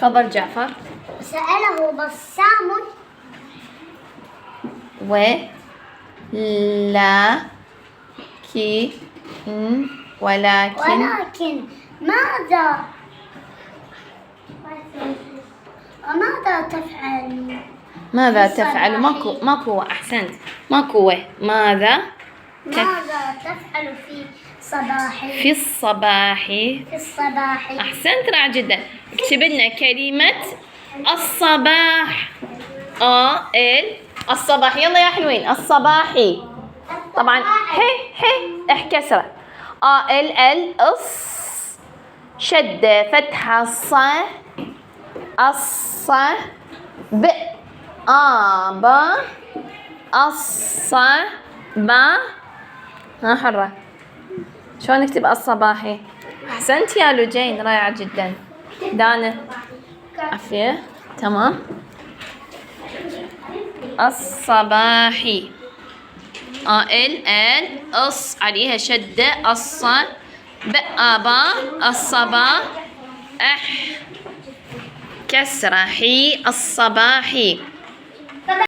تفضل جعفر. سأله بسام ولكن ماذا تفعل؟ ماذا تفعل؟ ماكو أحسنت. ماكو ماذا تفعل في صباح؟ في الصباح. في الصباح. أحسنت، رائع جدا. اكتب لنا كلمة الصباح. الصباح. يلا يا حلوين، الصباحي. طبعا احكسرة. شدة فتحة حرة. شلون نكتب الصباحي؟ أحسنت يا لوجين، رائعة جدا. دانا عافية، تمام. الصباحي. عليها شدة. الصباح كسرة. الصباحي.